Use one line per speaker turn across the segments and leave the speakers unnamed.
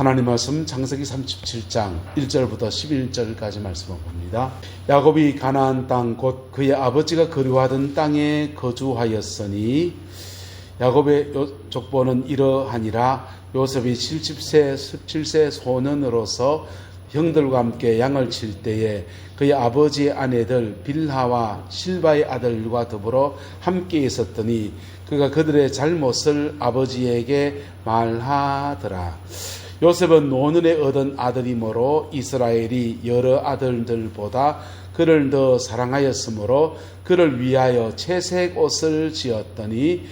하나님 말씀 창세기 37장 1절부터 11절까지 말씀을 봅니다. 야곱이 가나안 땅 곧 그의 아버지가 거류하던 땅에 거주하였으니 야곱의 족보는 이러하니라. 요셉이 17세 소년으로서 형들과 함께 양을 칠 때에 그의 아버지의 아내들 빌하와 실바의 아들과 더불어 함께 있었더니 그가 그들의 잘못을 아버지에게 말하더라. 요셉은 노년에 얻은 아들이므로 이스라엘이 여러 아들들보다 그를 더 사랑하였으므로 그를 위하여 채색 옷을 지었더니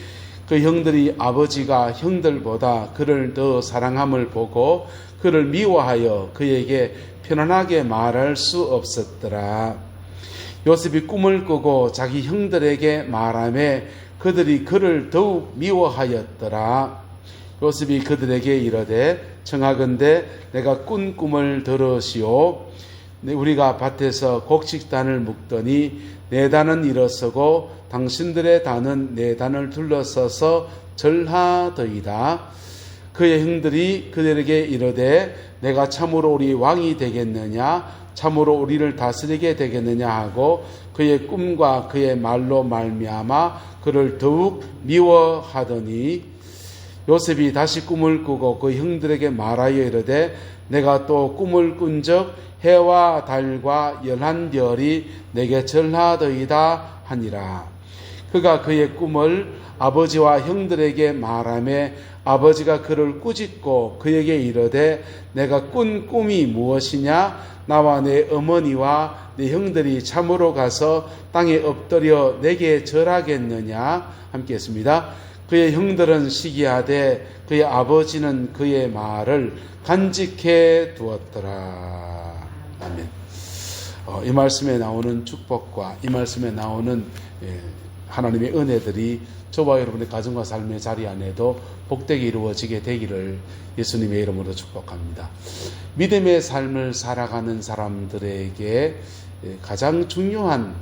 그 형들이 아버지가 형들보다 그를 더 사랑함을 보고 그를 미워하여 그에게 편안하게 말할 수 없었더라. 요셉이 꿈을 꾸고 자기 형들에게 말하며 그들이 그를 더욱 미워하였더라. 요셉이 그들에게 이르되 청하건대 내가 꾼 꿈을 들으시오. 우리가 밭에서 곡식단을 묶더니 네 단은 일어서고 당신들의 단은 네 단을 둘러서서 절하더이다. 그의 형들이 그들에게 이르되 내가 참으로 우리 왕이 되겠느냐 참으로 우리를 다스리게 되겠느냐 하고 그의 꿈과 그의 말로 말미암아 그를 더욱 미워하더니 요셉이 다시 꿈을 꾸고 그 형들에게 말하여 이르되 내가 또 꿈을 꾼적 해와 달과 열한 별이 내게 절하더이다 하니라. 그가 그의 꿈을 아버지와 형들에게 말하며 아버지가 그를 꾸짖고 그에게 이르되 내가 꾼 꿈이 무엇이냐 나와 내 어머니와 내 형들이 참으로 가서 땅에 엎드려 내게 절하겠느냐. 함께 했습니다. 그의 형들은 시기하되 그의 아버지는 그의 말을 간직해 두었더라. 아멘. 이 말씀에 나오는 축복과 이 말씀에 나오는 하나님의 은혜들이 저와 여러분의 가정과 삶의 자리 안에도 복되게 이루어지게 되기를 예수님의 이름으로 축복합니다. 믿음의 삶을 살아가는 사람들에게 가장 중요한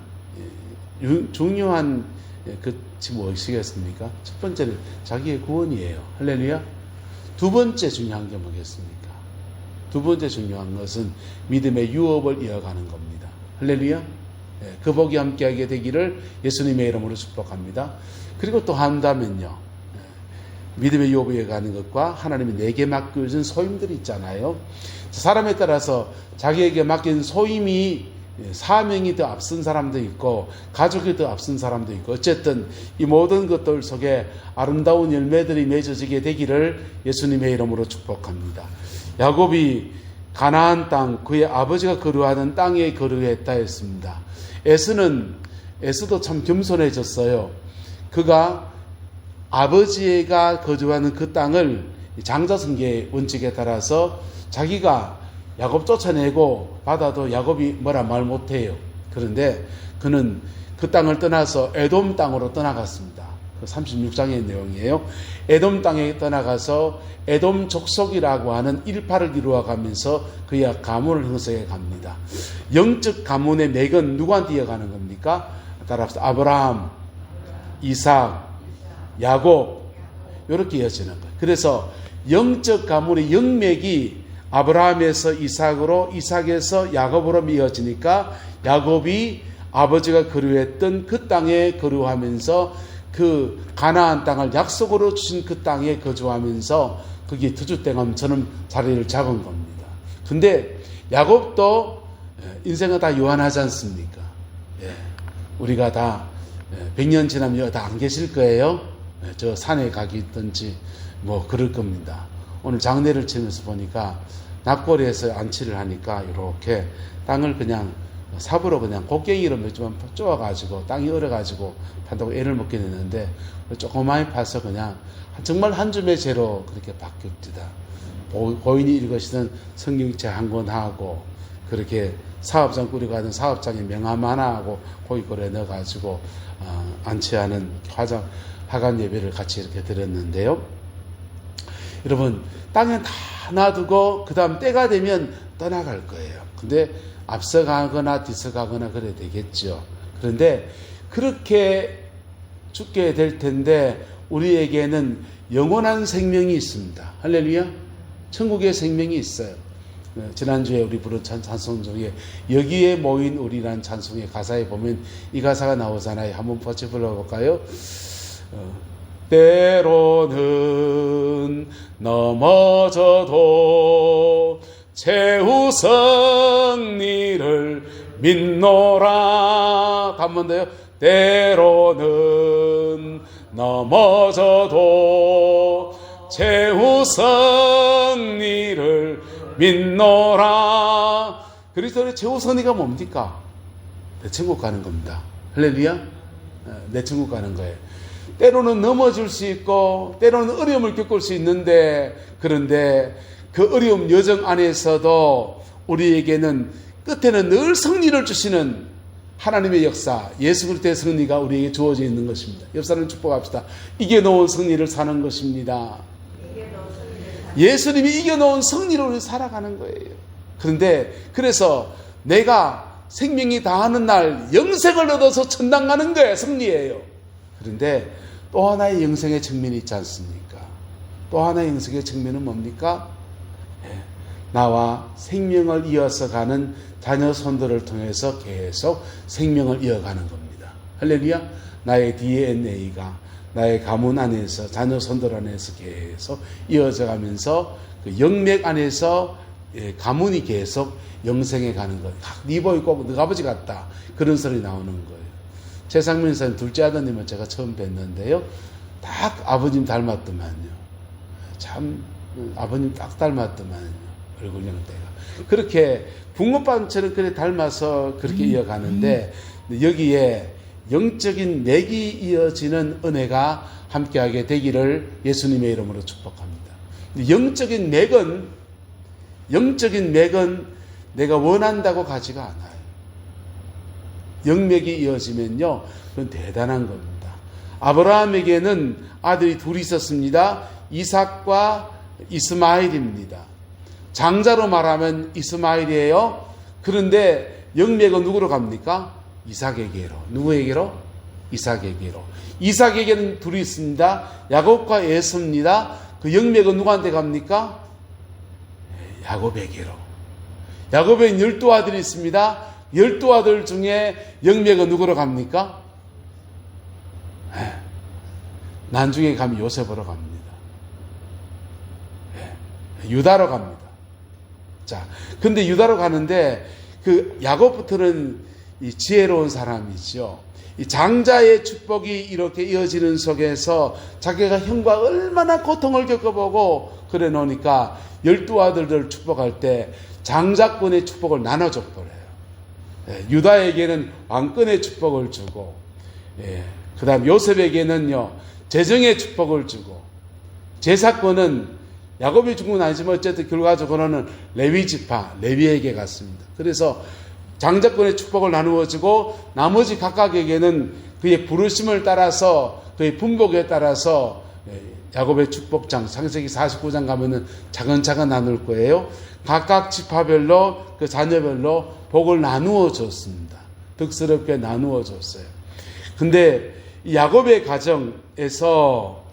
것이 무엇이겠습니까? 첫 번째는 자기의 구원이에요. 할렐루야. 두 번째 중요한 게 뭐겠습니까? 두 번째 중요한 것은 믿음의 유업을 이어가는 겁니다. 할렐루야. 그 복이 함께하게 되기를 예수님의 이름으로 축복합니다. 그리고 또 한다면요, 믿음의 유업을 이어가는 것과 하나님이 내게 맡겨준 소임들이 있잖아요. 사람에 따라서 자기에게 맡긴 소임이 사명이 더 앞선 사람도 있고 가족이 더 앞선 사람도 있고 어쨌든 이 모든 것들 속에 아름다운 열매들이 맺어지게 되기를 예수님의 이름으로 축복합니다. 야곱이 가나안 땅 그의 아버지가 거류하는 땅에 거류했다 했습니다. 에스도 참 겸손해졌어요. 그가 아버지가 거주하는 그 땅을 장자성계의 원칙에 따라서 자기가 야곱 쫓아내고 받아도 야곱이 뭐라 말 못해요. 그런데 그는 그 땅을 떠나서 에돔 땅으로 떠나갔습니다. 36장의 내용이에요. 에돔 땅에 떠나가서 에돔 족속이라고 하는 일파를 이루어가면서 그의 가문을 형성해 갑니다. 영적 가문의 맥은 누구한테 이어가는 겁니까? 따라서 아브라함, 이삭, 야곱 이렇게 이어지는 거예요. 그래서 영적 가문의 영맥이 아브라함에서 이삭으로 이삭에서 야곱으로 이어지니까 야곱이 아버지가 거류했던 그 땅에 거류하면서 그 가나안 땅을 약속으로 주신 그 땅에 거주하면서 거기에 터줏대감처럼 자리를 잡은 겁니다. 근데 야곱도 인생은 다 요한하지 않습니까? 우리가 다 100년 지나면 다 안 계실 거예요. 저 산에 가기든지 뭐 그럴 겁니다. 오늘 장례를 치면서 보니까 납골에서 안치를 하니까 이렇게 땅을 그냥 삽으로 그냥 곡괭이로 몇 주만 쪼아가지고 땅이 얼어가지고 판다고 애를 먹게 됐는데 조그마히 파서 그냥 정말 한 줌의 재로 그렇게 바뀌었다. 고인이 읽으시던 성경책 한 권 하고 그렇게 사업장 꾸려가던 사업장에 명함 하나 하고 고깃골에 넣어가지고 안치하는 화관 예배를 같이 이렇게 드렸는데요. 여러분 땅에 다 놔두고 그 다음 때가 되면 떠나갈 거예요. 근데 앞서가거나 뒤서가거나 그래야 되겠죠. 그런데 그렇게 죽게 될 텐데 우리에게는 영원한 생명이 있습니다. 할렐루야. 천국에 생명이 있어요. 지난주에 우리 부른 찬송 중에 여기에 모인 우리란 찬송의 가사에 보면 이 가사가 나오잖아요. 한번 같이 불러볼까요? 때로는 넘어져도 최우선 일을 믿노라. 한 번 더요. 때로는 넘어져도 최우선 일을 믿노라. 그리스도의 최우선이가 뭡니까? 내 천국 가는 겁니다. 할렐루야. 내 천국 가는 거예요. 때로는 넘어질 수 있고 때로는 어려움을 겪을 수 있는데, 그런데 그 어려움 여정 안에서도 우리에게는 끝에는 늘 승리를 주시는 하나님의 역사, 예수 그리스도의 승리가 우리에게 주어져 있는 것입니다. 옆 사람 축복합시다. 이겨놓은 승리를 사는 것입니다. 예수님이 이겨놓은 승리로 우리 살아가는 거예요. 그런데 그래서 내가 생명이 다하는 날 영생을 얻어서 천당 가는 거예요. 승리예요. 그런데 또 하나의 영생의 측면이 있지 않습니까? 또 하나의 영생의 측면은 뭡니까? 나와 생명을 이어서 가는 자녀 손들을 통해서 계속 생명을 이어가는 겁니다. 할렐루야. 나의 DNA가 나의 가문 안에서 자녀 손들 안에서 계속 이어져 가면서 그 영맥 안에서 가문이 계속 영생에 가는 거예요. 네 보이 꼭 너 아버지 같다. 그런 소리 나오는 거예요. 최상민 선생 둘째 아드님을 제가 처음 뵀는데요. 딱 아버님 닮았더만요. 참 아버님 딱 닮았더만요. 얼굴 형태가. 그렇게 붕어빵처럼 그렇게 닮아서 그렇게 이어가는데, 여기에 영적인 맥이 이어지는 은혜가 함께하게 되기를 예수님의 이름으로 축복합니다. 영적인 맥은 내가 원한다고 가지가 않아요. 영맥이 이어지면요, 그건 대단한 겁니다. 아브라함에게는 아들이 둘이 있었습니다. 이삭과 이스마엘입니다. 장자로 말하면 이스마엘이에요. 그런데 영맥은 누구로 갑니까? 이삭에게로. 누구에게로? 이삭에게로. 이삭에게는 둘이 있습니다. 야곱과 에서입니다. 그 영맥은 누구한테 갑니까? 야곱에게로. 야곱에는 12아들이 있습니다. 12아들 중에 영맥은 누구로 갑니까? 나중에 가면 요셉으로 갑니다. 유다로 갑니다. 자, 근데 유다로 가는데 그 야곱부터는 이 지혜로운 사람이죠. 이 장자의 축복이 이렇게 이어지는 속에서 자기가 형과 얼마나 고통을 겪어보고 그래 놓으니까 12아들들 축복할 때 장자권의 축복을 나눠줘 버려요. 유다에게는 왕권의 축복을 주고, 그 다음 요셉에게는요 재정의 축복을 주고, 제사권은 야곱이 준 건 아니지만 어쨌든 결과적으로는 레위지파, 레위에게 갔습니다. 그래서 장자권의 축복을 나누어주고 나머지 각각에게는 그의 부르심을 따라서 그의 분복에 따라서 야곱의 축복장, 창세기 49장 가면은 차근차근 나눌 거예요. 각각 지파별로 그 자녀별로 복을 나누어 줬습니다. 덕스럽게 나누어 줬어요. 근데 이 야곱의 가정에서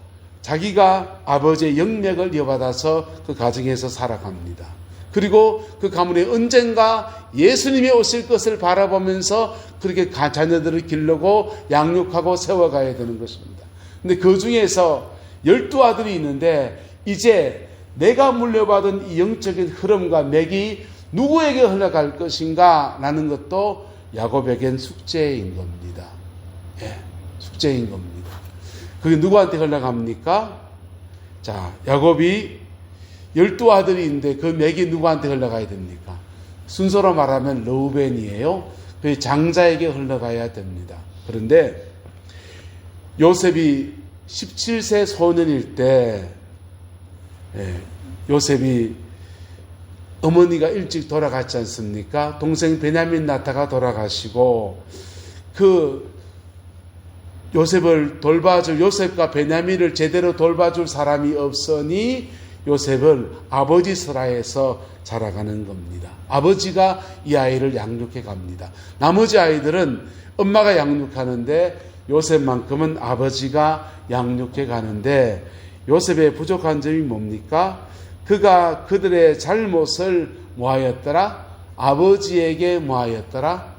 자기가 아버지의 영맥을 이어받아서 그 가정에서 살아갑니다. 그리고 그 가문에 언젠가 예수님이 오실 것을 바라보면서 그렇게 자녀들을 기르고 양육하고 세워가야 되는 것입니다. 근데 그 중에서 12아들이 있는데 이제 내가 물려받은 이 영적인 흐름과 맥이 누구에게 흘러갈 것인가 라는 것도 야곱에겐 숙제인 겁니다. 숙제인 겁니다. 그게 누구한테 흘러갑니까? 자, 야곱이 12아들이 있는데 그 맥이 누구한테 흘러가야 됩니까? 순서로 말하면 르우벤이에요. 그 장자에게 흘러가야 됩니다. 그런데 요셉이 17세 소년일 때 요셉이 어머니가 일찍 돌아갔지 않습니까? 동생 베냐민 나타가 돌아가시고 그 요셉을 돌봐줄, 요셉과 베냐민을 제대로 돌봐줄 사람이 없으니 요셉은 아버지 설하에서 자라가는 겁니다. 아버지가 이 아이를 양육해 갑니다. 나머지 아이들은 엄마가 양육하는데 요셉만큼은 아버지가 양육해 가는데 요셉의 부족한 점이 뭡니까? 그가 그들의 잘못을 뭐하였더라? 아버지에게 뭐하였더라?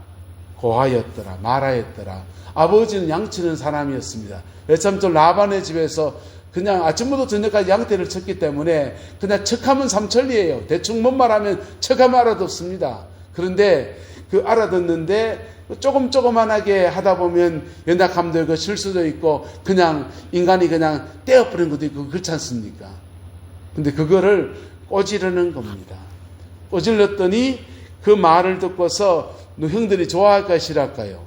고하였더라. 말하였더라. 아버지는 양치는 사람이었습니다. 외삼촌 라반의 집에서 그냥 아침부터 저녁까지 양떼를 쳤기 때문에 그냥 척하면 삼천리예요. 대충 뭔 말하면 척하면 알아듣습니다. 그런데 그 알아듣는데 조그만하게 하다 보면 연약함도 있고 실수도 있고 그냥 인간이 그냥 떼어버리는 것도 있고 그렇지 않습니까? 근데 그거를 꼬지르는 겁니다. 꼬질렀더니 그 말을 듣고서 너 형들이 좋아할까요? 싫어할까요?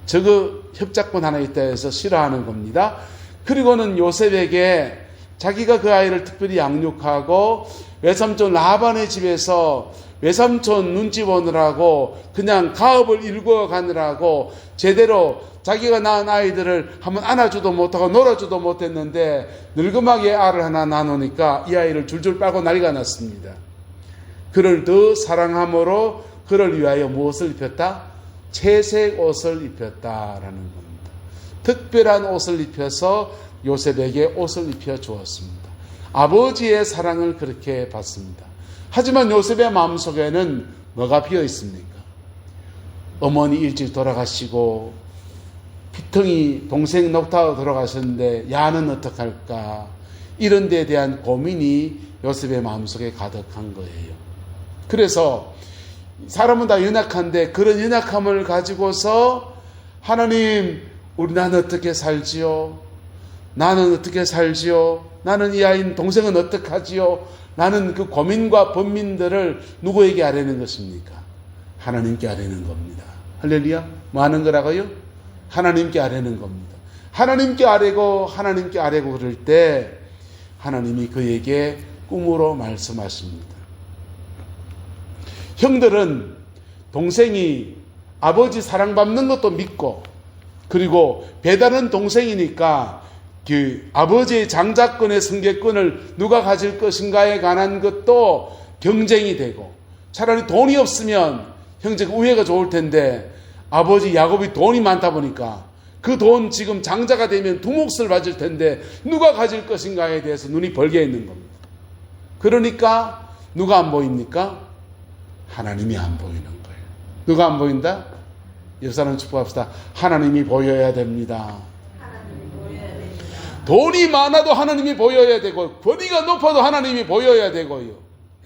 저거 협작권 하나 있다 해서 싫어하는 겁니다. 그리고는 요셉에게 자기가 그 아이를 특별히 양육하고 외삼촌 라반의 집에서 외삼촌 눈치 보느라고 그냥 가업을 일구어 가느라고 제대로 자기가 낳은 아이들을 한번 안아주도 못하고 놀아주도 못했는데 늙음하게 알을 하나 낳으니까 이 아이를 줄줄 빨고 난리가 났습니다. 그를 더 사랑함으로 그를 위하여 무엇을 입혔다? 채색 옷을 입혔다라는 겁니다. 특별한 옷을 입혀서 요셉에게 옷을 입혀 주었습니다. 아버지의 사랑을 그렇게 받습니다. 하지만 요셉의 마음속에는 뭐가 비어 있습니까? 어머니 일찍 돌아가시고 피腾이 동생 녹타로 돌아가셨는데 야는 어떡할까? 이런 데에 대한 고민이 요셉의 마음속에 가득한 거예요. 그래서 사람은 다 연약한데 그런 연약함을 가지고서 하나님 나는 어떻게 살지요? 나는 어떻게 살지요? 나는 이 아이는 동생은 어떡하지요? 나는 그 고민과 번민들을 누구에게 아뢰는 것입니까? 하나님께 아뢰는 겁니다. 할렐루야. 뭐 하는 거라고요? 하나님께 아뢰는 겁니다. 하나님께 아뢰고 하나님께 아뢰고 그럴 때 하나님이 그에게 꿈으로 말씀하십니다. 형들은 동생이 아버지 사랑받는 것도 믿고 그리고 배다른 동생이니까 그 아버지의 장자권의 승계권을 누가 가질 것인가에 관한 것도 경쟁이 되고 차라리 돈이 없으면 형제가 우애가 좋을 텐데 아버지 야곱이 돈이 많다 보니까 그 돈 지금 장자가 되면 두 몫을 가질 텐데 누가 가질 것인가에 대해서 눈이 벌게 있는 겁니다. 그러니까 누가 안 보입니까? 하나님이 안 보이는 거예요. 누가 안 보인다? 옆 사람 축복합시다. 하나님이 보여야 됩니다. 돈이 많아도 하나님이 보여야 되고 권위가 높아도 하나님이 보여야 되고요.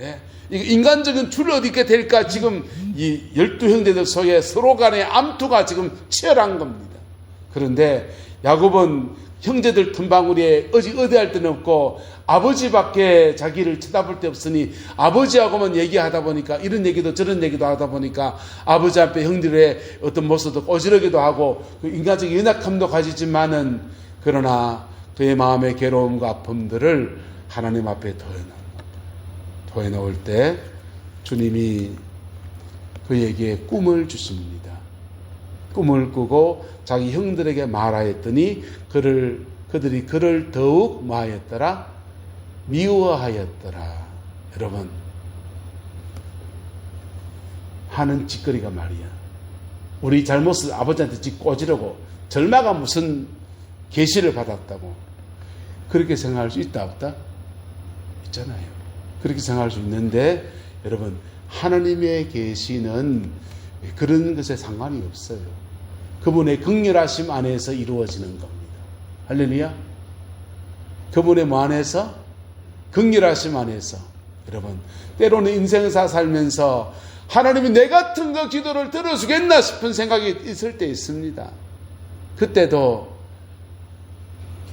예? 인간적인 줄을 어디 있게 될까 지금 이 12형제들 속에 서로 간의 암투가 지금 치열한 겁니다. 그런데 야곱은 형제들 틈바구리에 의지할 데는 없고 아버지밖에 자기를 쳐다볼 데 없으니 아버지하고만 얘기하다 보니까 이런 얘기도 저런 얘기도 하다 보니까 아버지 앞에 형들의 어떤 모습도 꼬지르기도 하고 인간적인 연약함도 가지지만은 그러나 그의 마음의 괴로움과 아픔들을 하나님 앞에 토해놓을 때 주님이 그에게 꿈을 주십니다. 꿈을 꾸고 자기 형들에게 말하였더니 그들이 그를 더욱 뭐하였더라? 미워하였더라. 여러분 하는 짓거리가 말이야. 우리 잘못을 아버지한테 꼬지르고 절마가 무슨 계시를 받았다고 그렇게 생각할 수 있다 없다? 있잖아요. 그렇게 생각할 수 있는데 여러분 하나님의 계시는 그런 것에 상관이 없어요. 그분의 긍휼하심 안에서 이루어지는 겁니다. 할렐루야. 그분의 뭐 안에서? 긍휼하심 안에서. 여러분 때로는 인생사 살면서 하나님이 내 같은 거 기도를 들어주겠나 싶은 생각이 있을 때 있습니다. 그때도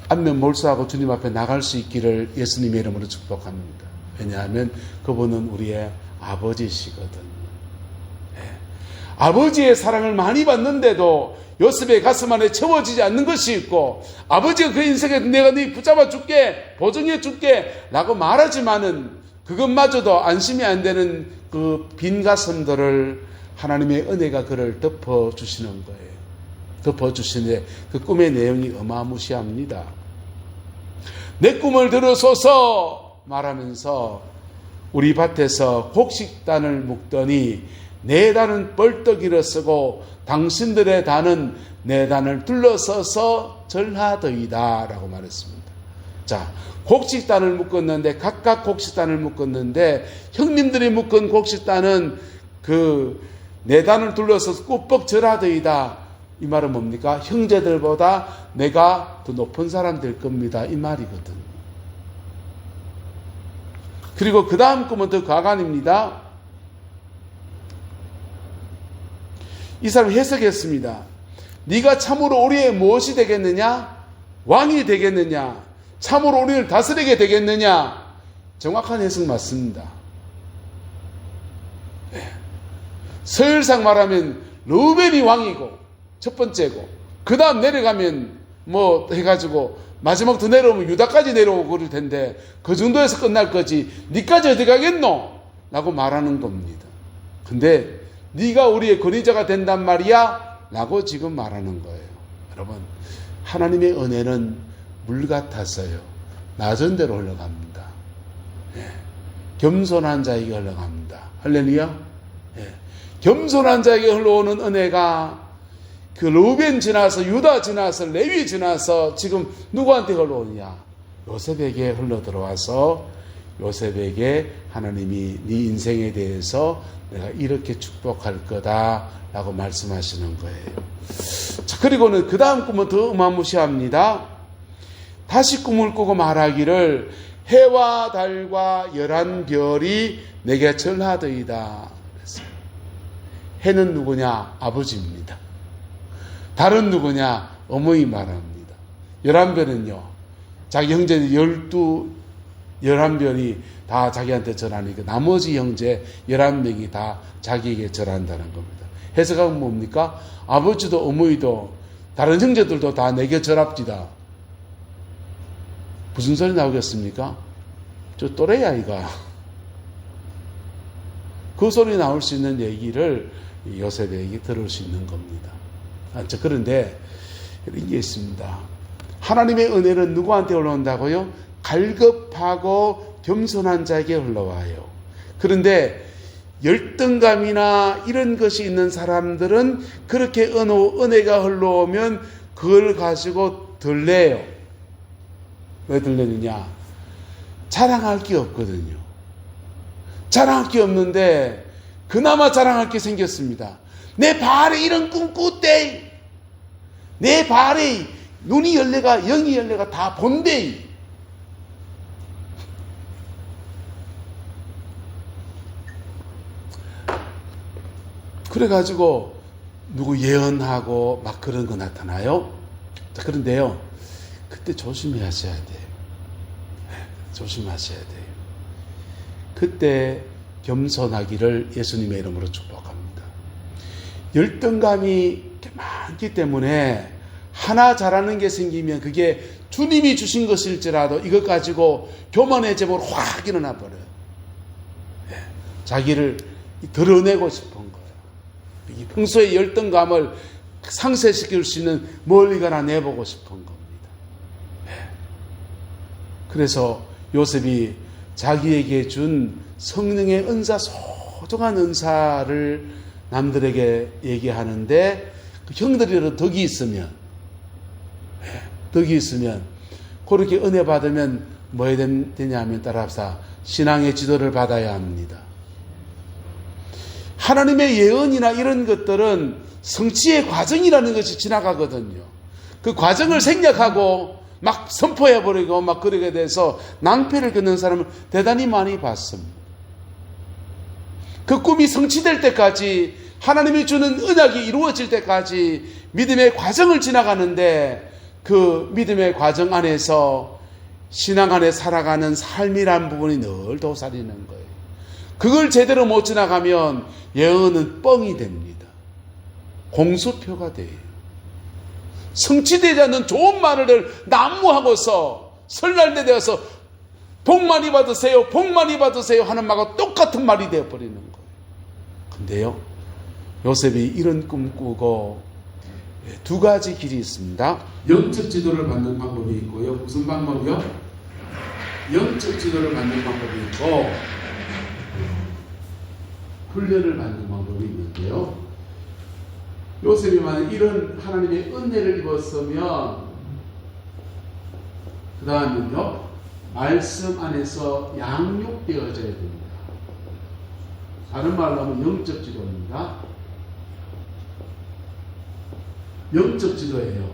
안면 몰수하고 주님 앞에 나갈 수 있기를 예수님의 이름으로 축복합니다. 왜냐하면 그분은 우리의 아버지시거든요. 네. 아버지의 사랑을 많이 받는데도 요셉의 가슴 안에 채워지지 않는 것이 있고 아버지가 그 인생에 내가 네 붙잡아 줄게 보증해 줄게 라고 말하지만은 그것마저도 안심이 안 되는 그 빈 가슴들을 하나님의 은혜가 그를 덮어주시는 거예요. 덮어주시는데 그 꿈의 내용이 어마무시합니다. 내 꿈을 들으소서 말하면서 우리 밭에서 곡식단을 묶더니 내 단은 뻘떡 일어서고 당신들의 단은 내 단을 둘러서서 절하더이다 라고 말했습니다. 자, 곡식단을 묶었는데 각각 곡식단을 묶었는데 형님들이 묶은 곡식단은 그 내단을 둘러서 꾸벅 절하더이다. 이 말은 뭡니까? 형제들보다 내가 더 높은 사람 될 겁니다. 이 말이거든. 그리고 그 다음 꿈은 더 가관입니다. 이 사람이 해석했습니다. 네가 참으로 우리의 무엇이 되겠느냐? 왕이 되겠느냐? 참으로 우리를 다스리게 되겠느냐? 정확한 해석 맞습니다. 네. 서열상 말하면 르우벤이 왕이고 첫 번째고 그 다음 내려가면 뭐 해가지고 마지막 더 내려오면 유다까지 내려오고 그럴 텐데 그 정도에서 끝날 거지 니까지 어디 가겠노? 라고 말하는 겁니다. 근데 네가 우리의 권위자가 된단 말이야? 라고 지금 말하는 거예요. 여러분, 하나님의 은혜는 물 같아서요 낮은 데로 흘러갑니다. 예. 겸손한 자에게 흘러갑니다. 할렐루야. 예. 겸손한 자에게 흘러오는 은혜가 그 르우벤 지나서 유다 지나서 레위 지나서 지금 누구한테 흘러오느냐? 요셉에게 흘러들어와서 요셉에게 하나님이 네 인생에 대해서 내가 이렇게 축복할 거다 라고 말씀하시는 거예요. 자, 그리고는 그 다음 꿈은 더 어마무시합니다. 다시 꿈을 꾸고 말하기를 해와 달과 11별이 내게 절하더이다. 해는 누구냐? 아버지입니다. 달은 누구냐? 어머니 말합니다. 11별은요 자기 형제 11별이 다 자기한테 절하니까 나머지 형제 11명이 다 자기에게 절한다는 겁니다. 해석하면 뭡니까? 아버지도 어머니도 다른 형제들도 다 내게 절합디다. 무슨 소리 나오겠습니까? 저 또래야 이가. 그 소리 나올 수 있는 얘기를 요셉에게 들을 수 있는 겁니다. 그런데 이런 게 있습니다. 하나님의 은혜는 누구한테 흘러온다고요? 갈급하고 겸손한 자에게 흘러와요. 그런데 열등감이나 이런 것이 있는 사람들은 그렇게 은혜가 흘러오면 그걸 가지고 들려요. 왜 들리느냐? 자랑할 게 없거든요. 자랑할 게 없는데 그나마 자랑할 게 생겼습니다. 내 발에 이런 꿈 꿨대. 내 발에 눈이 열려가 영이 열려가 다 본대. 그래가지고 누구 예언하고 막 그런 거 나타나요. 자, 그런데요 그때 조심하셔야 돼요. 조심하셔야 돼요. 그때 겸손하기를 예수님의 이름으로 축복합니다. 열등감이 많기 때문에 하나 잘하는 게 생기면 그게 주님이 주신 것일지라도 이것 가지고 교만의 제목으로 확 일어나 버려요. 자기를 드러내고 싶은 거예요. 평소에 열등감을 상쇄시킬 수 있는 멀리 가나 내보고 싶은 겁니다. 그래서 요셉이 자기에게 준 성령의 은사, 소중한 은사를 남들에게 얘기하는데 그 형들이라도 덕이 있으면 그렇게 은혜 받으면 뭐 해야 되냐 하면 따라합시다. 신앙의 지도를 받아야 합니다. 하나님의 예언이나 이런 것들은 성취의 과정이라는 것이 지나가거든요. 그 과정을 생략하고 막 선포해버리고 막 그러게 돼서 낭패를 겪는 사람을 대단히 많이 봤습니다. 그 꿈이 성취될 때까지 하나님이 주는 언약이 이루어질 때까지 믿음의 과정을 지나가는데 그 믿음의 과정 안에서 신앙 안에 살아가는 삶이란 부분이 늘 도사리는 거예요. 그걸 제대로 못 지나가면 예언은 뻥이 됩니다. 공수표가 돼요. 성취되지 않는 좋은 말을 난무하고서 설날때 되어서 복 많이 받으세요, 복 많이 받으세요 하는 말과 똑같은 말이 되어버리는 거예요. 근데요, 요셉이 이런 꿈 꾸고 두 가지 길이 있습니다. 영적 지도를 받는 방법이 있고요. 무슨 방법이요? 영적 지도를 받는 방법이 있고 훈련을 받는 방법이 있는데요. 요셉이 만약 이런 하나님의 은혜를 입었으면 그 다음은요, 말씀 안에서 양육되어져야 됩니다. 다른 말로 하면 영적 지도입니다. 영적 지도예요.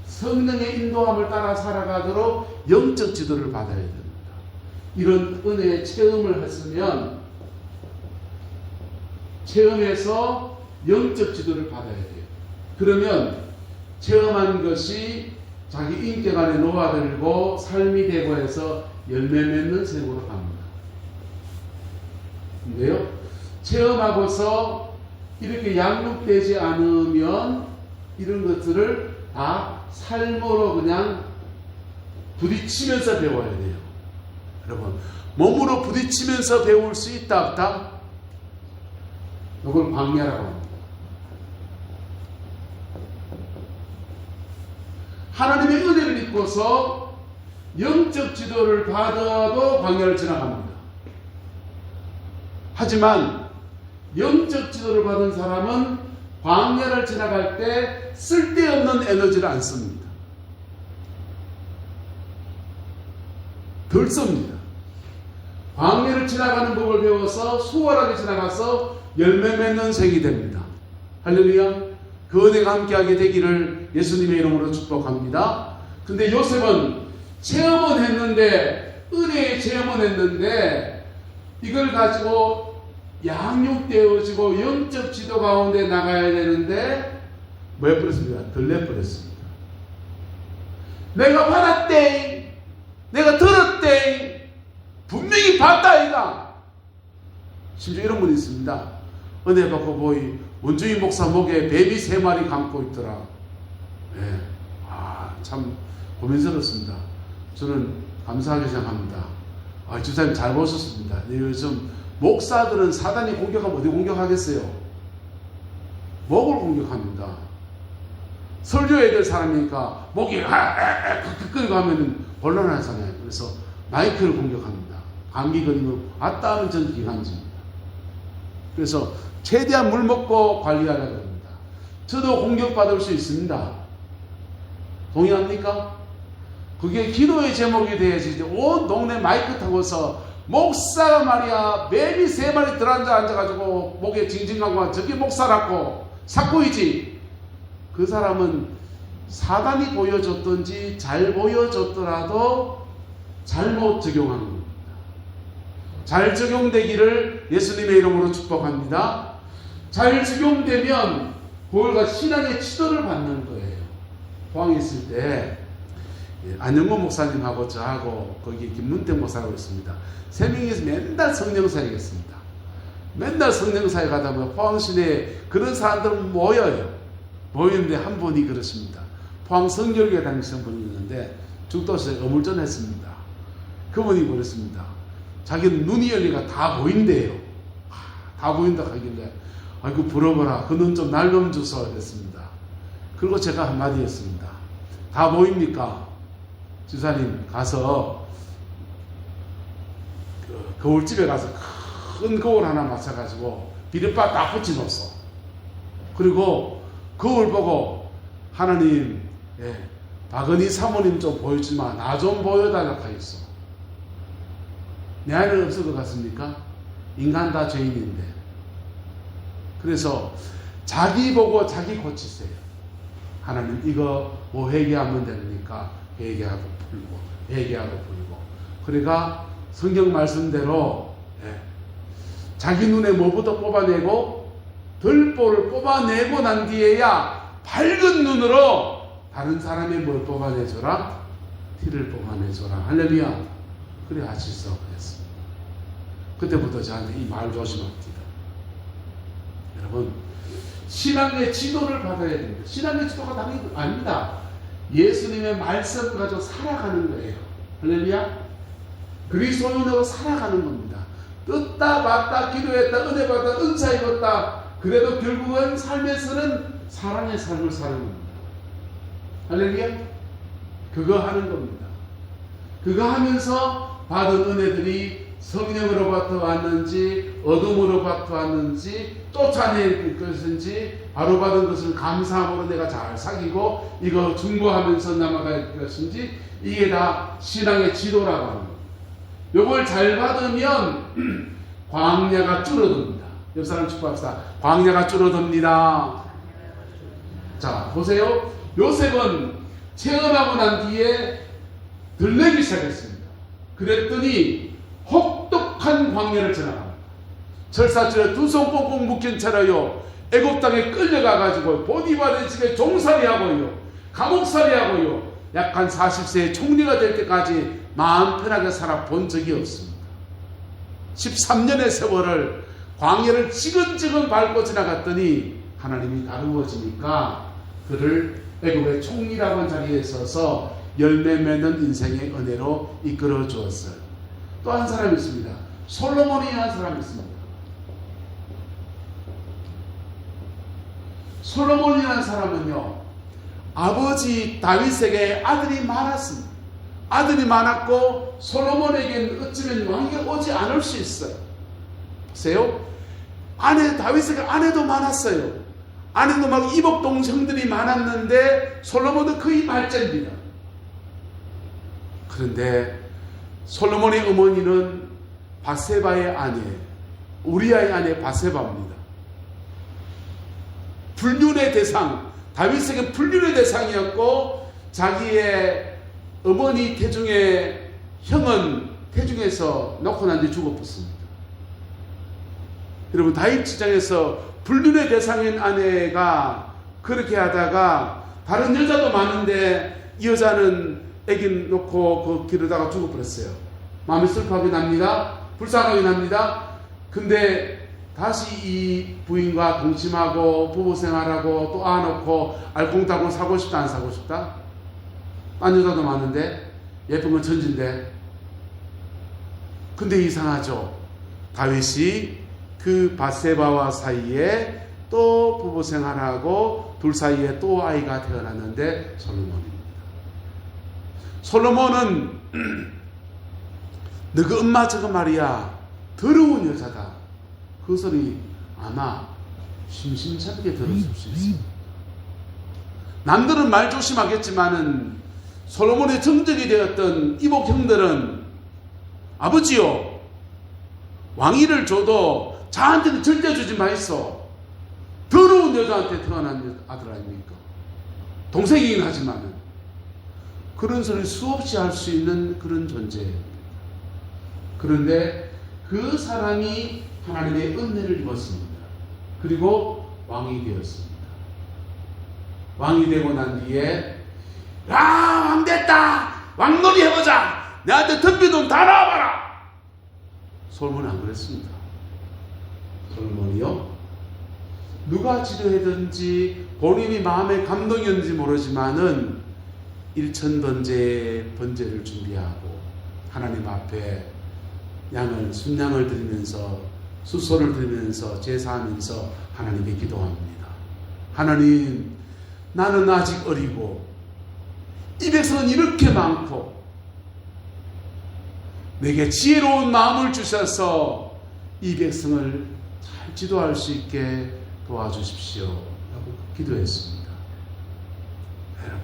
성령의 인도함을 따라 살아가도록 영적 지도를 받아야 됩니다. 이런 은혜의 체험을 했으면 체험해서 영적 지도를 받아야 돼요. 그러면 체험한 것이 자기 인격 안에 녹아들고 삶이 되고 해서 열매 맺는 생으로 갑니다. 근데요, 체험하고서 이렇게 양육되지 않으면 이런 것들을 다 삶으로 그냥 부딪히면서 배워야 돼요. 여러분, 몸으로 부딪히면서 배울 수 있다 없다? 이걸 광야라고 합니다. 하나님의 은혜를 믿고서 영적 지도를 받아도 광야를 지나갑니다. 하지만 영적 지도를 받은 사람은 광야를 지나갈 때 쓸데없는 에너지를 안 씁니다. 덜 씁니다. 광야를 지나가는 법을 배워서 수월하게 지나가서 열매 맺는 생이 됩니다. 할렐루야. 그 은혜가 함께하게 되기를 예수님의 이름으로 축복합니다. 근데 요셉은 체험은 했는데, 은혜의 체험은 했는데, 이걸 가지고 양육되어지고 영적 지도 가운데 나가야 되는데 뭐 해버렸습니다? 덜내버렸습니다. 내가 받았대, 내가 들었대, 분명히 봤다 이가. 심지어 이런 분이 있습니다. 은혜 받고 보이 원주인 목사 목에 뱀이 3마리 감고 있더라. 네. 참 고민스럽습니다. 저는 감사하게 생각합니다. 주사님 잘 보셨습니다. 요즘 목사들은 사단이 공격하면 어디 공격하겠어요? 목을 공격합니다. 설교해야 될 사람이니까 목이 끄끄끄 하면 곤란하잖아요. 그래서 마이크를 공격합니다. 감기 걸리면 왔다 하면 전 기관지입니다. 그래서 최대한 물 먹고 관리하려고 합니다. 저도 공격받을 수 있습니다. 동의합니까? 그게 기도의 제목이 돼야지. 온 동네 마이크 타고서 목사가 말이야 뱀이 3마리 들어앉아가지고 목에 징징하고 저게 목사라고 사고이지. 그 사람은 사단이 보여줬든지 잘 보여줬더라도 잘못 적용하는 겁니다. 잘 적용되기를 예수님의 이름으로 축복합니다. 잘 적용되면 그걸가 신앙의 지도를 받는 거예요. 포항에 있을 때 안영모 목사님하고 저하고 거기 김문택 목사라고 있습니다. 3명이서 맨날 성령사역했습니다. 맨날 성령사역 하다 보면 포항 시내에 그런 사람들은 모여요. 모이는데 한 분이 그렇습니다. 포항 성결교회 다니시는 분이 있는데 죽도시에 어물전 했습니다. 그분이 그랬습니다. 자기는 눈이 열리가 다 보인대요. 다 보인다 하길래 아이고 부러워라. 그 눈 좀 날 좀 주소 그랬습니다. 그리고 제가 한마디 했습니다. 다 보입니까? 지사님 가서 거울집에 가서 큰 거울 하나 맞춰가지고 비눗밥 딱 붙여놓았어. 그리고 거울 보고 하나님, 박은희 사모님 좀 보여주마. 나 좀 보여달라고 하겠어. 내 안에 없을 것 같습니까? 인간 다 죄인인데. 그래서 자기 보고 자기 고치세요. 하나님 이거 뭐 회개하면 되니까 회개하고 풀고 회개하고 풀고. 그러니까 성경 말씀대로 자기 눈에 뭐부터 뽑아내고 들보를 뽑아내고 난 뒤에야 밝은 눈으로 다른 사람의 뭘 뽑아내줘라? 티를 뽑아내줘라. 할렐루야. 그래 하시소 그랬습니다. 그때부터 저한테 이 말 조심합니다. 여러분 신앙의 지도를 받아야 됩니다. 신앙의 지도가 당연히 아닙니다. 예수님의 말씀 가지고 살아가는 거예요. 할렐루야. 그리스도인으로 살아가는 겁니다. 뜯다 봤다 기도했다 은혜 받다 은사 입었다. 그래도 결국은 삶에서는 사랑의 삶을 사는 겁니다. 할렐루야. 그거 하는 겁니다. 그거 하면서 받은 은혜들이 성령으로부터 왔는지 어둠으로부터 왔는지 쫓아낼 것인지 바로 받은 것을 감사함으로 내가 잘 사귀고 이거 중보하면서 남아갈 것인지 이게 다 신앙의 지도라고 하는 거예요. 요걸 잘 받으면 광야가 줄어듭니다. 옆 사람 축복합시다. 광야가 줄어듭니다. 자, 보세요. 요셉은 체험하고 난 뒤에 들레기 시작했습니다. 그랬더니 혹독한 광야를 지나갑니다. 철사줄에 두 손 꽁꽁 묶인 채로요, 애굽 땅에 끌려가가지고 보디발의 집에 종살이하고요, 감옥살이하고요, 약 한 40세에 총리가 될 때까지 마음 편하게 살아본 적이 없습니다. 13년의 세월을 광야를 지근지근 밟고 지나갔더니 하나님이 다루어지니까 그를 애굽의 총리라고 하는 자리에 서서 열매 맺는 인생의 은혜로 이끌어 주었어요. 또 한 사람이 있습니다. 솔로몬이라는 사람이 있습니다. 솔로몬이라는 사람은요, 아버지 다윗에게 아들이 많았습니다. 아들이 많았고 솔로몬에게는 어쩌면 왕이 오지 않을 수 있어요. 보세요. 다윗에게 아내도 많았어요. 아내도 막 이복 동생들이 많았는데 솔로몬은 거의 말째입니다. 그런데 솔로몬의 어머니는 바세바의 아내, 우리아의 아내 바세바입니다. 불륜의 대상, 다윗에게 불륜의 대상이었고, 자기의 어머니 태중의 형은 태중에서 놓고 난 뒤 죽어버렸습니다. 여러분, 다윗 지장에서 불륜의 대상인 아내가 그렇게 하다가 다른 여자도 많은데 이 여자는 애기 놓고 그 기르다가 죽어버렸어요. 마음이 슬퍼하게 납니다. 불쌍하게 납니다. 근데 다시 이 부인과 동침하고 부부생활하고 또 안놓고 알콩달콩 사고 싶다 안 사고 싶다? 딴 여자도 많은데 예쁜 건 천진데. 근데 이상하죠. 다윗이 그 바세바와 사이에 또 부부생활하고 둘 사이에 또 아이가 태어났는데 솔로몬입니다. 솔로몬은 너그 엄마 저거 말이야 더러운 여자다. 그 소리 아마 심심찮게 들었을 수 있습니다. 남들은 말 조심하겠지만은 솔로몬의 정적이 되었던 이복 형들은 아버지요, 왕위를 줘도 저한테는 절대 주지 마이소. 더러운 여자한테 태어난 아들 아닙니까? 동생이긴 하지만은 그런 소리 수없이 할 수 있는 그런 존재예요. 그런데 그 사람이 하나님의 은혜를 입었습니다. 그리고 왕이 되었습니다. 왕이 되고 난 뒤에 왕 됐다! 왕놀이 해보자! 내한테 덤비돈 다 나와봐라! 솔몬은 안 그랬습니다. 솔몬이요, 누가 지도하든지 본인이 마음에 감동이었는지 모르지만은 일천번제의 번제를 준비하고 하나님 앞에 순양을 드리면서 수소를 드리면서 제사하면서 하나님께 기도합니다. 하나님, 나는 아직 어리고 이 백성은 이렇게 많고 내게 지혜로운 마음을 주셔서 이 백성을 잘 지도할 수 있게 도와주십시오 라고 기도했습니다. 여러분,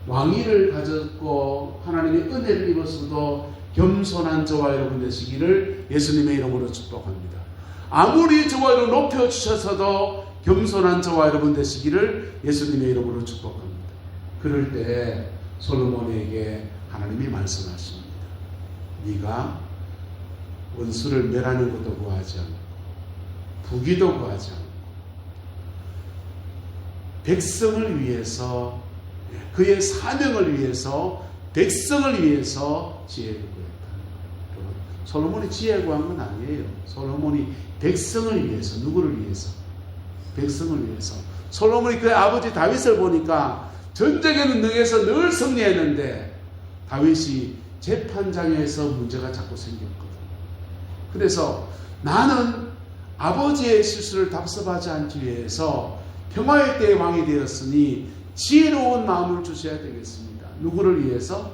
왕위를 가졌고 하나님의 은혜를 입었어도 겸손한 저와 여러분 되시기를 예수님의 이름으로 축복합니다. 아무리 저와 여러분 높여주셔서도 겸손한 저와 여러분 되시기를 예수님의 이름으로 축복합니다. 그럴 때 솔로몬에게 하나님이 말씀하십니다. 네가 원수를 멸하는 것도 구하지 않고 부귀도 구하지 않고 백성을 위해서, 그의 사명을 위해서, 백성을 위해서 지혜를 구했다. 여러분, 솔로몬이 지혜 구한 건 아니에요. 솔로몬이 백성을 위해서, 누구를 위해서? 백성을 위해서. 솔로몬이 그의 아버지 다윗을 보니까 전쟁에는 능해서 늘 승리했는데 다윗이 재판장에서 문제가 자꾸 생겼거든. 그래서 나는 아버지의 실수를 답습하지 않기 위해서 평화의 때의 왕이 되었으니 지혜로운 마음을 주셔야 되겠습니다. 누구를 위해서?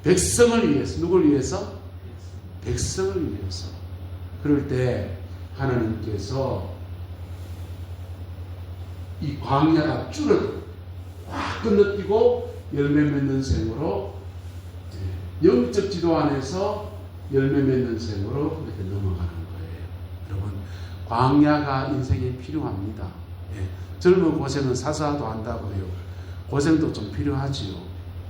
백성을 위해서. 누구를 위해서? 백성을 위해서. 그럴 때 하나님께서 이 광야가 줄어들고 확 건너뛰고 열매 맺는 생으로 영적 지도 안에서 열매 맺는 생으로 이렇게 넘어가는 거예요. 여러분, 광야가 인생에 필요합니다. 예. 젊은 고생은 사사도 한다고요. 고생도 좀 필요하지요.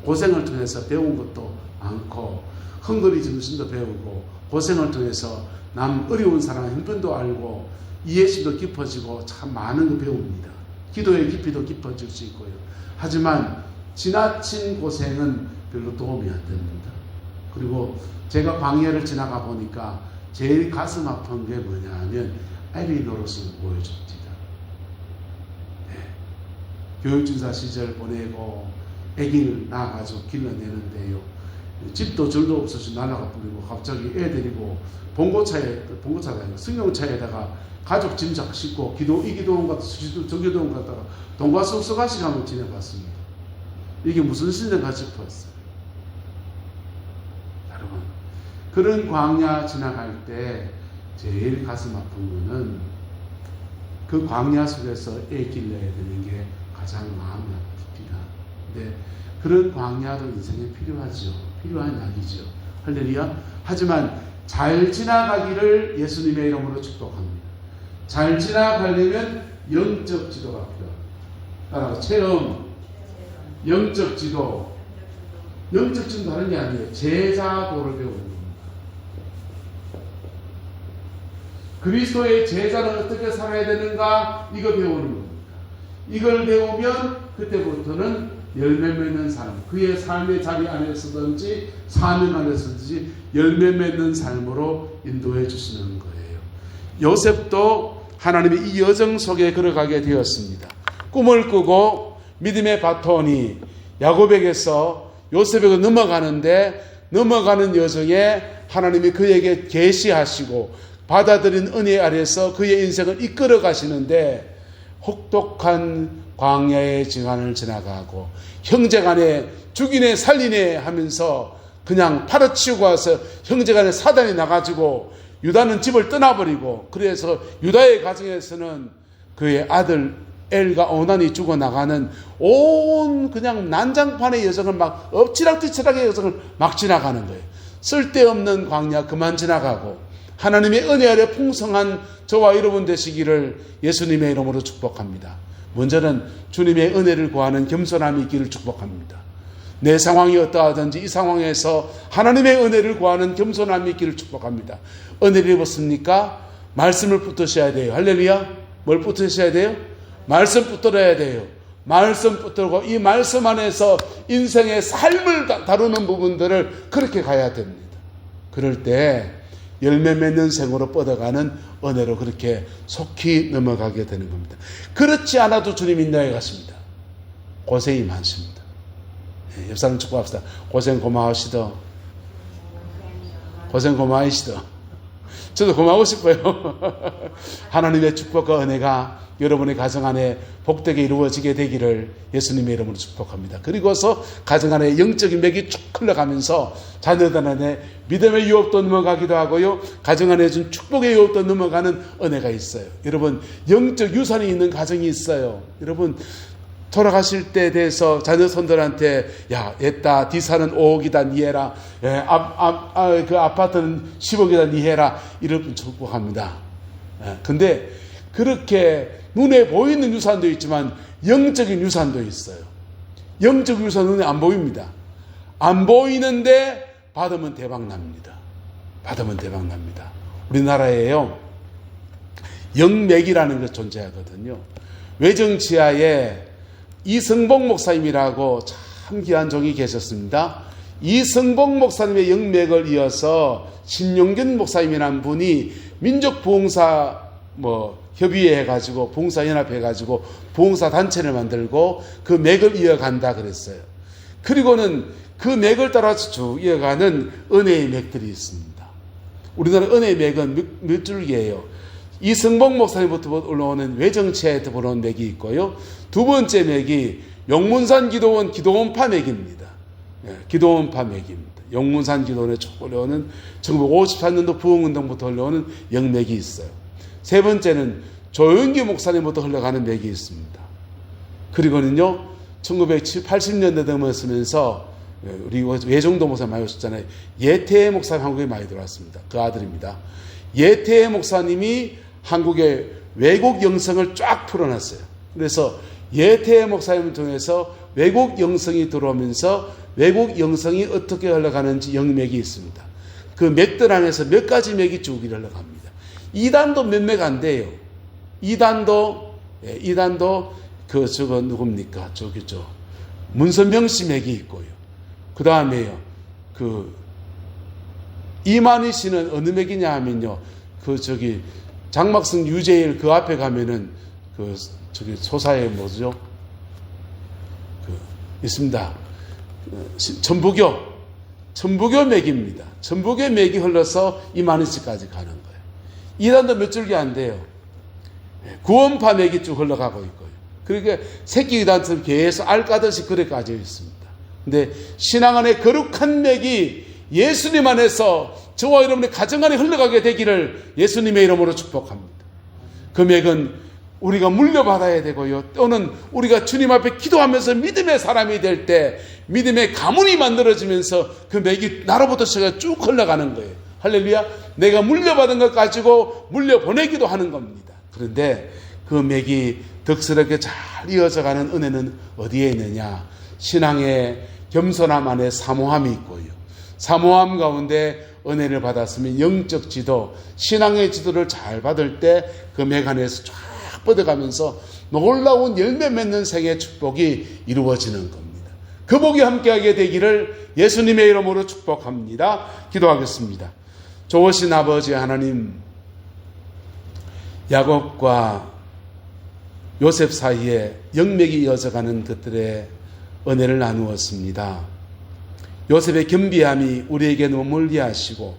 고생을 통해서 배운 것도 많고, 헝그리 정신도 배우고, 고생을 통해서 남 어려운 사람 형편도 알고, 이해심도 깊어지고, 참 많은 거 배웁니다. 기도의 깊이도 깊어질 수 있고요. 하지만 지나친 고생은 별로 도움이 안 됩니다. 그리고 제가 광야를 지나가 보니까 제일 가슴 아픈 게 뭐냐 하면 아기 노릇을 보여줍니다. 네. 교육준사 시절 보내고 아기를 낳아가지고 길러내는데요. 집도 절도 없어서 날아가 버리고 갑자기 애 데리고 봉고차가 아니고 승용차에다가 가족 짐작 싣고 이 기도원 갔다 저 기도원 갔다가 동과숙소가시 한번 지내봤습니다. 이게 무슨 신인가 싶었어요. 여러분, 그런 광야 지나갈 때 제일 가슴 아픈 거는 그 광야 속에서 애 길러야 되는 게 가장 마음이 아픕니다. 근데 그런 광야도 인생에 필요하죠. 필요한 약이죠. 할렐루야. 하지만 잘 지나가기를 예수님의 이름으로 축복합니다. 잘 지나가려면 영적 지도가 필요합니다. 따라서 체험, 영적 지도. 영적 지도는 다른 게 아니에요. 제자도를 배우는 겁니다. 그리스도의 제자는 어떻게 살아야 되는가? 이거 배우는 겁니다. 이걸 배우면 그때부터는 열매 맺는 삶, 그의 삶의 자리 안에서든지 사명 안에서든지 열매 맺는 삶으로 인도해 주시는 거예요. 요셉도 하나님의 이 여정 속에 걸어가게 되었습니다. 꿈을 꾸고 믿음의 바톤이 야곱에게서 요셉에게 넘어가는 여정에 하나님이 그에게 계시하시고 받아들인 은혜 아래서 그의 인생을 이끌어 가시는데 혹독한 광야의 지간을 지나가고 형제간에 죽이네 살리네 하면서 그냥 팔아치우고 와서 형제간에 사단이 나가지고 유다는 집을 떠나버리고, 그래서 유다의 가정에서는 그의 아들 엘과 오난이 죽어나가는 온 그냥 난장판의 여정을 막 엎치락뒤치락의 여정을 막 지나가는 거예요. 쓸데없는 광야 그만 지나가고 하나님의 은혜 아래 풍성한 저와 여러분 되시기를 예수님의 이름으로 축복합니다. 먼저는 주님의 은혜를 구하는 겸손함이 있기를 축복합니다. 내 상황이 어떠하든지 이 상황에서 하나님의 은혜를 구하는 겸손함이 있기를 축복합니다. 은혜를 입었습니까? 말씀을 붙드셔야 돼요. 할렐루야. 뭘 붙드셔야 돼요? 말씀 붙들어야 돼요. 말씀 붙들고 이 말씀 안에서 인생의 삶을 다루는 부분들을 그렇게 가야 됩니다. 그럴 때 열매 맺는 생으로 뻗어가는 은혜로 그렇게 속히 넘어가게 되는 겁니다. 그렇지 않아도 주님 인도해 가십니다. 고생이 많습니다. 옆 사람 축복합시다. 고생 고마우시다. 고생 고마우시다. 저도 고마우고 싶어요. 하나님의 축복과 은혜가 여러분의 가정 안에 복되게 이루어지게 되기를 예수님의 이름으로 축복합니다. 그리고서 가정 안에 영적인 맥이 쭉 흘러가면서 자녀들 안에 믿음의 유업도 넘어가기도 하고요. 가정 안에 준 축복의 유업도 넘어가는 은혜가 있어요. 여러분, 영적 유산이 있는 가정이 있어요. 여러분, 돌아가실 때에 대해서 자녀 손들한테 야, 옛다 디사는 5억이다 니 해라. 그 아파트는 10억이다 니 해라. 이런 축복합니다. 근데 그렇게 눈에 보이는 유산도 있지만 영적인 유산도 있어요. 영적 유산은 눈에 안 보입니다. 안 보이는데 받으면 대박 납니다. 받으면 대박 납니다. 우리나라에요, 영맥이라는 게 존재하거든요. 외정치하에 이성복 목사님이라고 참 귀한 종이 계셨습니다. 이성복 목사님의 영맥을 이어서 신용균 목사님이라는 분이 민족부흥사 협의회 해가지고 부흥사연합회 해가지고 부흥사단체를 만들고 그 맥을 이어간다 그랬어요. 그리고는 그 맥을 따라서 쭉 이어가는 은혜의 맥들이 있습니다. 우리나라 은혜의 맥은 몇 줄기예요. 이성복 목사님부터 올라오는 외정치에부터 올라오는 맥이 있고요. 두 번째 맥이 용문산 기도원파 맥입니다. 기도원파 맥입니다. 용문산 기도원에 쭉 올라오는 1954년도 부흥운동부터 올라오는 영맥이 있어요. 세 번째는 조영기 목사님부터 흘러가는 맥이 있습니다. 그리고는요, 1980년대 넘었으면서 우리 외종도 목사 많이 오셨잖아요. 예태 목사님 한국에 많이 들어왔습니다. 그 아들입니다. 예태 목사님이 한국의 외국 영성을 쫙 풀어놨어요. 그래서 예태 목사님을 통해서 외국 영성이 들어오면서 외국 영성이 어떻게 흘러가는지 영맥이 있습니다. 그 맥들 안에서 몇 가지 맥이 쭉 흘러갑니다. 이단도 몇 맥 안 돼요. 이단도 저거 누굽니까? 저기죠. 문선명 씨 맥이 있고요. 그 다음에요. 이만희 씨는 어느 맥이냐 하면요. 장막성 유재일 그 앞에 가면은 소사에 뭐죠? 있습니다. 천부교 맥입니다. 천부교 맥이 흘러서 이만희 씨까지 가는 거예요. 이단도 몇 줄기 안 돼요. 구원파 맥이 쭉 흘러가고 있고요. 그러니까 새끼 이단처럼 계속 알 까듯이 그래 까져 있습니다. 근데 신앙 안에 거룩한 맥이 예수님 안에서 저와 여러분의 가정 안에 흘러가게 되기를 예수님의 이름으로 축복합니다. 그 맥은 우리가 물려받아야 되고요. 또는 우리가 주님 앞에 기도하면서 믿음의 사람이 될 때 믿음의 가문이 만들어지면서 그 맥이 나로부터 시작해 쭉 흘러가는 거예요. 할렐루야. 내가 물려받은 것 가지고 물려보내기도 하는 겁니다. 그런데 그 맥이 덕스럽게 잘 이어져가는 은혜는 어디에 있느냐? 신앙의 겸손함 안에 사모함이 있고요. 사모함 가운데 은혜를 받았으면 영적 지도, 신앙의 지도를 잘 받을 때 그 맥 안에서 쫙 뻗어가면서 놀라운 열매 맺는 생의 축복이 이루어지는 겁니다. 그 복이 함께하게 되기를 예수님의 이름으로 축복합니다. 기도하겠습니다. 좋으신 아버지 하나님, 야곱과 요셉 사이에 영맥이 이어져가는 것들의 은혜를 나누었습니다. 요셉의 겸비함이 우리에게 너무 멀리하시고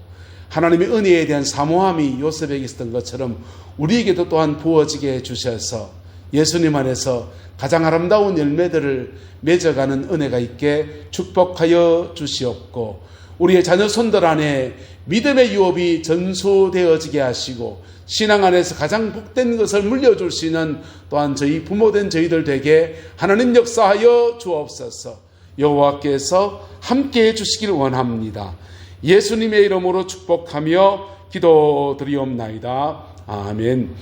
하나님의 은혜에 대한 사모함이 요셉에게 있었던 것처럼 우리에게도 또한 부어지게 해주셔서 예수님 안에서 가장 아름다운 열매들을 맺어가는 은혜가 있게 축복하여 주시옵고 우리의 자녀 손들 안에 믿음의 유업이 전수되어지게 하시고 신앙 안에서 가장 복된 것을 물려줄 수 있는 또한 저희 부모된 저희들 되게 하나님 역사하여 주옵소서. 여호와께서 함께해 주시길 원합니다. 예수님의 이름으로 축복하며 기도드리옵나이다. 아멘.